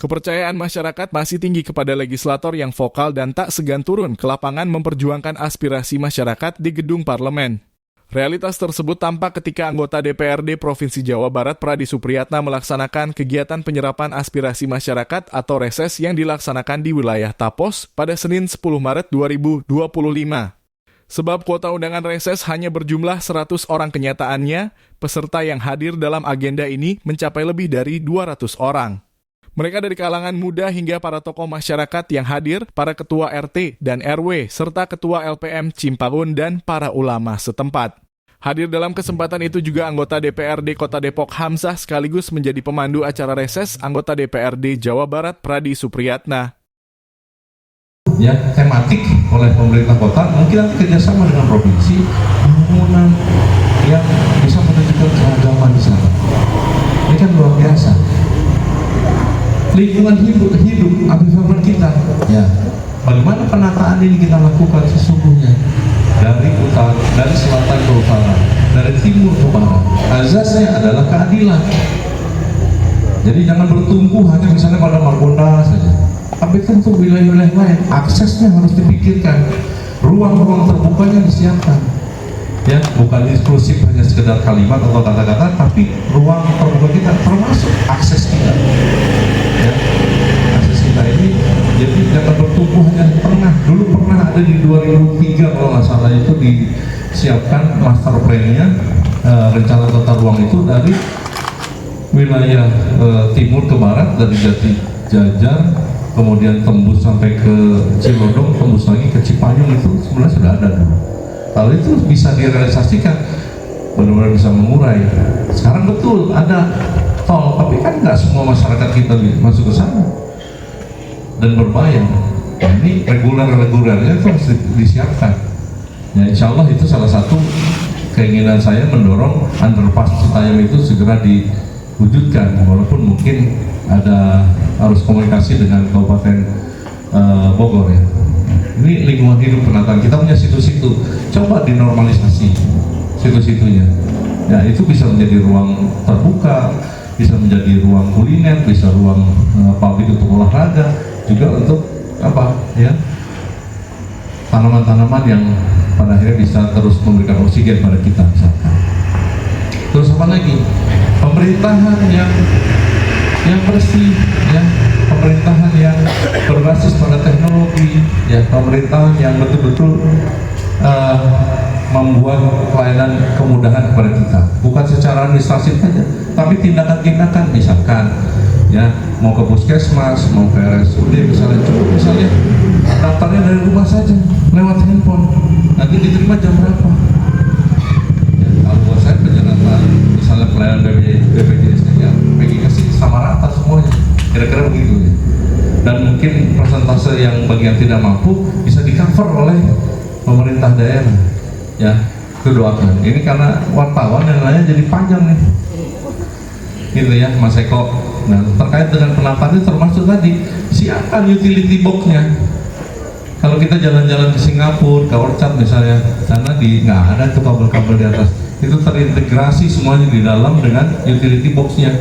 Kepercayaan masyarakat masih tinggi kepada legislator yang vokal dan tak segan turun ke lapangan memperjuangkan aspirasi masyarakat di gedung parlemen. Realitas tersebut tampak ketika anggota DPRD Provinsi Jawa Barat Pradi Supriyatna melaksanakan kegiatan penyerapan aspirasi masyarakat atau reses yang dilaksanakan di wilayah Tapos pada Senin 10 Maret 2025. Sebab kuota undangan reses hanya berjumlah 100 orang kenyataannya, peserta yang hadir dalam agenda ini mencapai lebih dari 200 orang. Mereka dari kalangan muda hingga para tokoh masyarakat yang hadir, para ketua RT dan RW, serta ketua LPM Cimpaun dan para ulama setempat. Hadir dalam kesempatan itu juga anggota DPRD Kota Depok Hamzah sekaligus menjadi pemandu acara reses anggota DPRD Jawa Barat Pradi Supriyatna. Ya, tematik oleh pemerintah kota, mungkin nanti kerjasama dengan provinsi, bangunan yang bisa menunjukkan keragaman di sana. Ini kan luar biasa. Lingkungan hidup environment kita, ya. Bagaimana penataan ini kita lakukan sesungguhnya dari utara, dari selatan ke utara, dari timur ke barat. Azasnya adalah keadilan. Jadi jangan bertumpu hanya misalnya pada Margonda saja. Tapi tentu wilayah-wilayah lain aksesnya harus dipikirkan, ruang-ruang terbukanya disiapkan. Ya, bukan eksklusif hanya sekedar kalimat atau kata-kata, tapi ruang terbuka kita termasuk akses kita. Ya, akses kita ini jadi dapat bertumbuh hanya di tengah. Dulu pernah ada di 2003 kalau nggak salah itu disiapkan master plan-nya, rencana tata ruang itu dari wilayah timur ke barat, dari Jati Jajar kemudian tembus sampai ke Cilodong, tembus lagi ke Cipayung, itu sebenarnya sudah ada dulu. Kalau itu bisa direalisasikan, benar-benar bisa mengurai. Sekarang betul ada tol, tapi kan nggak semua masyarakat kita masuk ke sana dan berbayar. Nah, ini regulernya itu harus disiapkan. Ya, insya Allah itu salah satu keinginan saya mendorong underpass Citayam itu segera diwujudkan, walaupun mungkin ada harus komunikasi dengan Kabupaten Bogor ya. Ini lingkungan hidup penataan, kita punya situ-situ, coba dinormalisasi situ-situnya. Ya, itu bisa menjadi ruang terbuka, bisa menjadi ruang kuliner, bisa ruang publik untuk olahraga, juga untuk apa ya, tanaman-tanaman yang pada akhirnya bisa terus memberikan oksigen pada kita misalkan. Terus apa lagi? Pemerintahan yang bersih, ya, pemerintahan yang berbasis pada teknologi, ya, pemerintahan yang betul-betul membuat pelayanan kemudahan kepada kita, bukan secara administratif saja, tapi tindakan-tindakan misalkan, ya, mau ke puskesmas, mau ke RSUD misalnya, cukup misalnya daftarnya dari rumah saja lewat handphone, nanti diterima jam berapa. Ya, kalau buat saya perjalanan misalnya pelayanan BPJS nya PGS sama rata semuanya, kira-kira begitu ya. Dan mungkin persentase yang bagian tidak mampu bisa di-cover oleh pemerintah daerah. Ya, itu doakan. Ini karena wartawan yang lainnya jadi panjang nih, gitu ya, Mas Eko. Nah, terkait dengan penataan itu termasuk tadi siapkan utility box-nya. Kalau kita jalan-jalan ke Singapura, ke Orchard misalnya, sana nggak ada tuh kabel-kabel di atas. Itu terintegrasi semuanya di dalam dengan utility box-nya.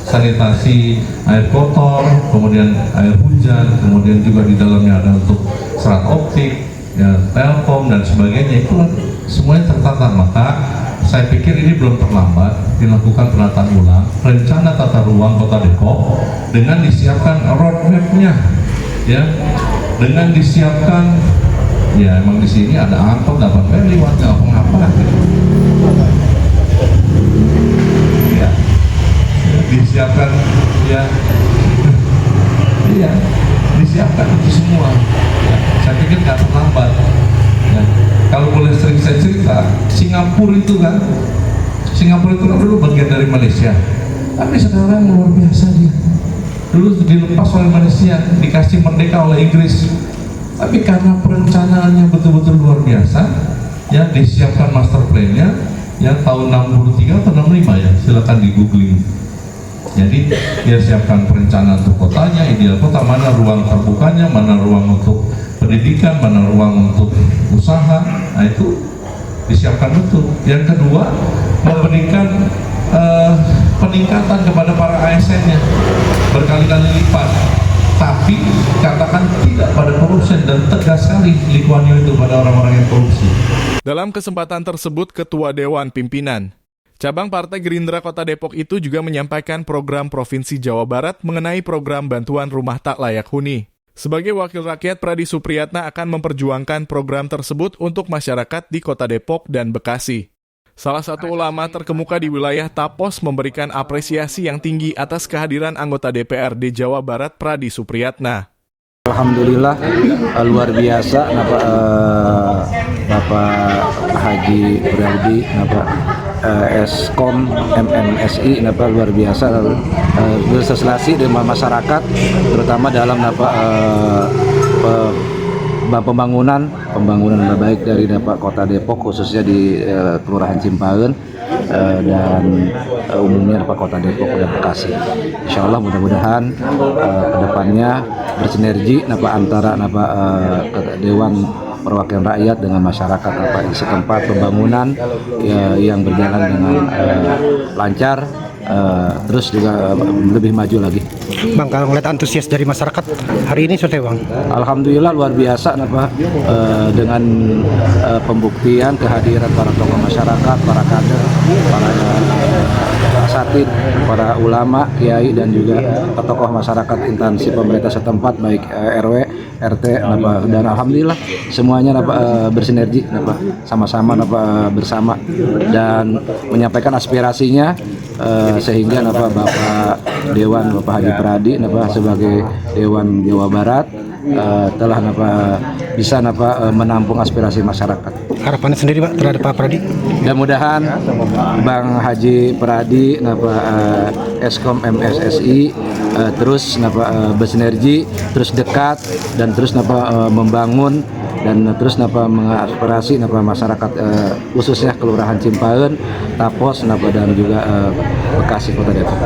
Sanitasi air kotor, kemudian air hujan, kemudian juga di dalamnya ada untuk serat optik, ya, telkom dan sebagainya, itu semuanya tertata. Maka saya pikir ini belum terlambat dilakukan penataan ulang rencana tata ruang Kota Depok dengan disiapkan roadmap-nya, ya, dengan disiapkan, ya, emang di sini ada angkot dapat lewat nggak apa-apa gitu. Ya, disiapkan, ya, iya, disiapkan itu semua. Ya, saya pikir nggak terlambat. Ya, kalau boleh sering saya cerita, Singapura itu kan dulu bagian dari Malaysia, tapi sekarang luar biasa dia. Dulu dilepas oleh Malaysia, dikasih merdeka oleh Inggris, tapi karena perencanaannya betul-betul luar biasa, ya, disiapkan master plan-nya, ya, tahun 63 atau 65 ya, silakan di googling. Jadi dia siapkan perencanaan untuk kotanya, ideal kota, mana ruang terbukanya, mana ruang untuk pendidikan, mana ruang untuk usaha. Nah, itu disiapkan betul. Yang kedua, memberikan peningkatan kepada para ASN-nya berkali-kali lipat. tapi katakan tidak pada korupsi dan tegas sekali Lee Kuan Yew itu pada orang-orang yang korupsi. Dalam kesempatan tersebut, Ketua Dewan Pimpinan Cabang Partai Gerindra Kota Depok itu juga menyampaikan program Provinsi Jawa Barat mengenai program bantuan rumah tak layak huni. Sebagai wakil rakyat, Pradi Supriyatna akan memperjuangkan program tersebut untuk masyarakat di Kota Depok dan Bekasi. Salah satu ulama terkemuka di wilayah Tapos memberikan apresiasi yang tinggi atas kehadiran anggota DPRD Jawa Barat Pradi Supriyatna. Alhamdulillah luar biasa Bapak Haji Pradi Eskom MMSI luar biasa bersosialisasi dengan masyarakat terutama dalam pembangunan baik dari Kota Depok khususnya di Kelurahan Cimpaheun dan umumnya Kota Depok dan Bekasi. Insya Allah mudah-mudahan kedepannya bersinergi antara Dewan Perwakilan Rakyat dengan masyarakat di setempat pembangunan yang berjalan dengan lancar. Terus juga lebih maju lagi. Bang, kalau melihat antusias dari masyarakat hari ini seperti Bang? Alhamdulillah luar biasa dengan pembuktian kehadiran para tokoh masyarakat, para kader, para asatid, para ulama, kiai dan juga tokoh masyarakat instansi pemerintah setempat baik RW, RT dan alhamdulillah semuanya bersinergi sama-sama bersama dan menyampaikan aspirasinya sehingga Bapak Dewan Bapak Haji Pradi sebagai Dewan Jawa Barat telah bisa menampung aspirasi masyarakat. Harapannya sendiri Pak terhadap Pak Pradi? Mudah-mudahan Bang Haji Pradi Eskom MSSI terus bersinergi, terus dekat dan terus membangun dan terus mengaspirasi masyarakat khususnya Kelurahan Cimpaheun, Tapos dan juga Bekasi Kota Depok.